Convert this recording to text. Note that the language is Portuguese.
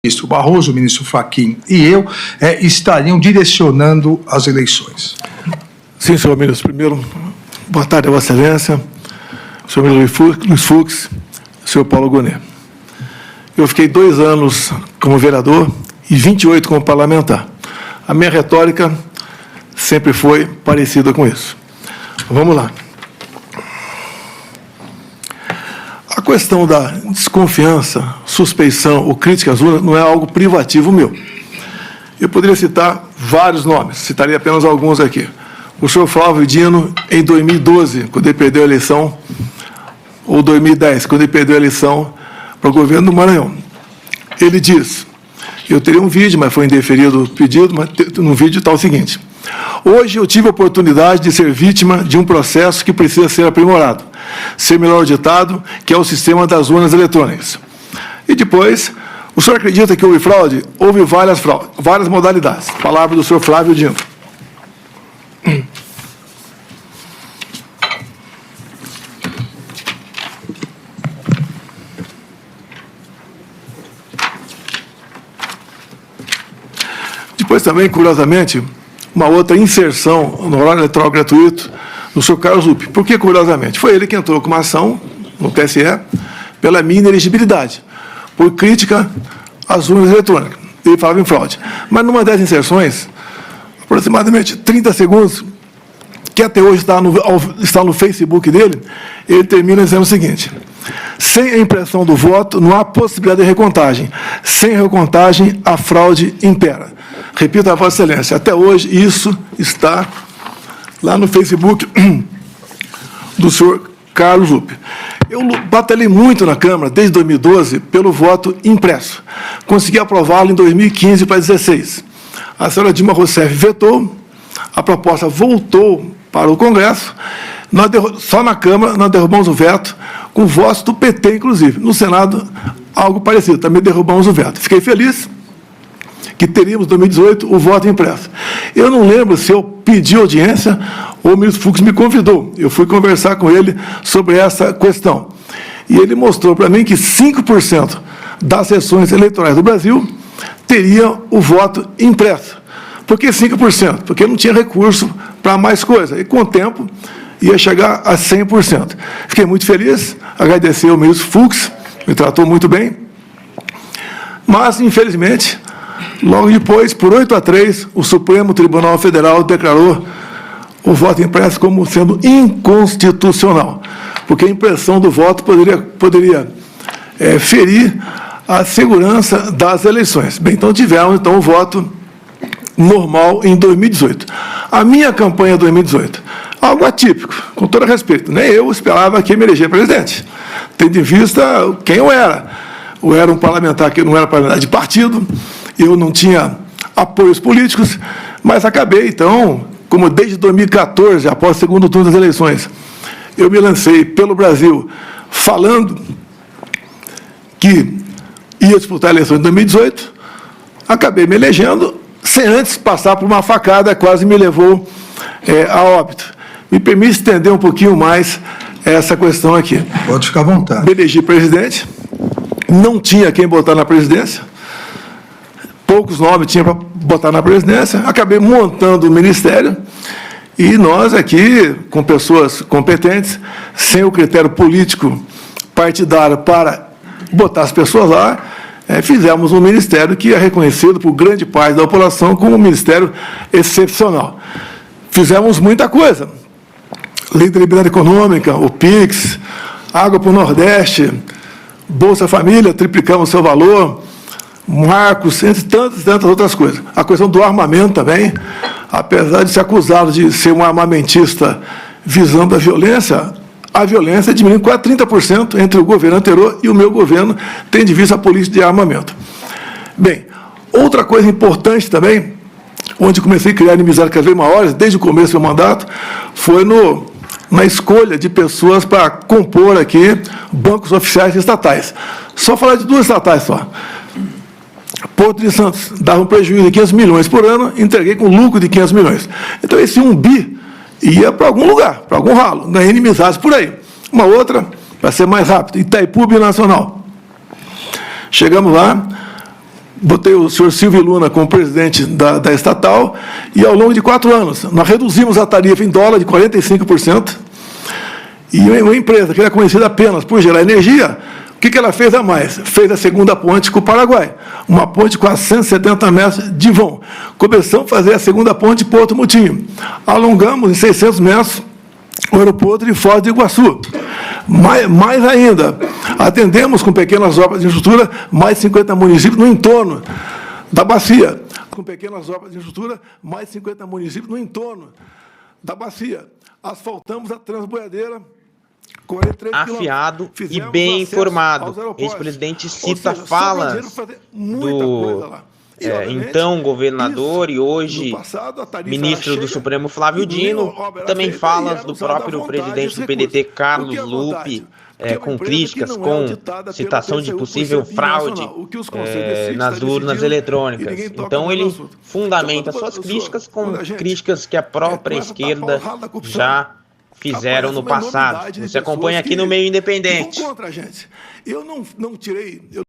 ministro Barroso, o ministro Fachin e eu estariam direcionando as eleições. Sim, senhor ministro. Primeiro, boa tarde, Vossa Excelência, senhor ministro Luiz Fux, senhor Paulo Gonet. Eu fiquei 2 anos como vereador e 28 como parlamentar. A minha retórica sempre foi parecida com isso. Vamos lá. A questão da desconfiança, suspeição ou crítica às urnas não é algo privativo meu. Eu poderia citar vários nomes, citaria apenas alguns aqui. O senhor Flávio Dino, em 2012, quando ele perdeu a eleição, ou 2010, quando ele perdeu a eleição para o governo do Maranhão. Ele diz, eu teria um vídeo, mas foi indeferido o pedido, mas no vídeo está o seguinte: hoje eu tive a oportunidade de ser vítima de um processo que precisa ser aprimorado, ser melhor auditado, que é o sistema das urnas eletrônicas. E depois, o senhor acredita que houve fraude? Houve várias modalidades. Palavra do senhor Flávio Dino. Depois também, curiosamente, uma outra inserção no horário eleitoral gratuito do senhor Carlos Lupe. Por que, curiosamente? Foi ele que entrou com uma ação no TSE pela minha inelegibilidade, por crítica às urnas eletrônicas. Ele falava em fraude. Mas numa das inserções, aproximadamente 30 segundos, que até hoje está no Facebook dele, ele termina dizendo o seguinte: sem a impressão do voto, não há possibilidade de recontagem. Sem recontagem, a fraude impera. Repito a Vossa Excelência, até hoje isso está lá no Facebook do senhor Carlos Lupe. Eu batalhei muito na Câmara, desde 2012, pelo voto impresso. Consegui aprová-lo em 2015 para 2016. A senhora Dilma Rousseff vetou, a proposta voltou para o Congresso, só na Câmara nós derrubamos o veto, com votos do PT, inclusive. No Senado, algo parecido, também derrubamos o veto. Fiquei feliz que teríamos, em 2018, o voto impresso. Eu não lembro se eu pedi audiência ou o ministro Fux me convidou. Eu fui conversar com ele sobre essa questão. E ele mostrou para mim que 5% das sessões eleitorais do Brasil teriam o voto impresso. Por que 5%? Porque não tinha recurso para mais coisa. E, com o tempo, ia chegar a 100%. Fiquei muito feliz, agradeci ao ministro Fux, me tratou muito bem. Mas, infelizmente, logo depois, por 8-3, o Supremo Tribunal Federal declarou o voto impresso como sendo inconstitucional, porque a impressão do voto poderia ferir a segurança das eleições. Bem, então tivemos o voto normal em 2018. A minha campanha 2018, algo atípico, com todo respeito, nem eu esperava que me eleger presidente, tendo em vista quem eu era. Eu era um parlamentar que não era parlamentar de partido, eu não tinha apoios políticos, mas acabei, então, como desde 2014, após o segundo turno das eleições, eu me lancei pelo Brasil falando que ia disputar a eleição em 2018, acabei me elegendo, sem antes passar por uma facada, quase me levou a óbito. Me permite estender um pouquinho mais essa questão aqui. Pode ficar à vontade. Me elegi presidente, não tinha quem botar na presidência, poucos nomes tinha para botar na presidência, acabei montando o ministério e nós aqui, com pessoas competentes, sem o critério político partidário para botar as pessoas lá, fizemos um ministério que é reconhecido por grande parte da população como um ministério excepcional. Fizemos muita coisa. Lei da Liberdade Econômica, o PIX, Água para o Nordeste, Bolsa Família, triplicamos o seu valor, marcos, entre tantas outras coisas. A questão do armamento também, apesar de ser acusado de ser um armamentista visando a violência diminuiu quase 30% entre o governo anterior e o meu governo, tendo em vista a política de armamento. Bem, outra coisa importante também, onde comecei a criar inimizades cada vez maiores, desde o começo do meu mandato, foi na escolha de pessoas para compor aqui bancos oficiais estatais. Só falar de 2 estatais só. Porto de Santos dava um prejuízo de 500 milhões por ano, entreguei com lucro de 500 milhões. Então, esse 1 bi ia para algum lugar, para algum ralo, ganhei inimizades por aí. Uma outra, para ser mais rápido, Itaipu Binacional. Chegamos lá, botei o senhor Silvio Luna como presidente da estatal, e ao longo de 4 anos, nós reduzimos a tarifa em dólar de 45%, e uma empresa que era conhecida apenas por gerar energia, o que ela fez a mais? Fez a segunda ponte com o Paraguai, uma ponte com 170 metros de vão. Começamos a fazer a segunda ponte por outro motivo. Alongamos em 600 metros o aeroporto de Foz do Iguaçu. Mais ainda, atendemos com pequenas obras de infraestrutura mais 50 municípios no entorno da bacia. Com pequenas obras de infraestrutura, mais 50 municípios no entorno da bacia. Asfaltamos a Transboiadeira, 43 afiado e bem informado. Ex-presidente cita falas do então governador e hoje ministro do Supremo Flávio Dino, também falas do próprio presidente do PDT Carlos Lupe, com críticas, com citação de possível fraude nas urnas eletrônicas. Então ele fundamenta suas críticas com críticas que a própria esquerda já fizeram no passado. Você acompanha aqui no Meio Independente. Eu não tirei...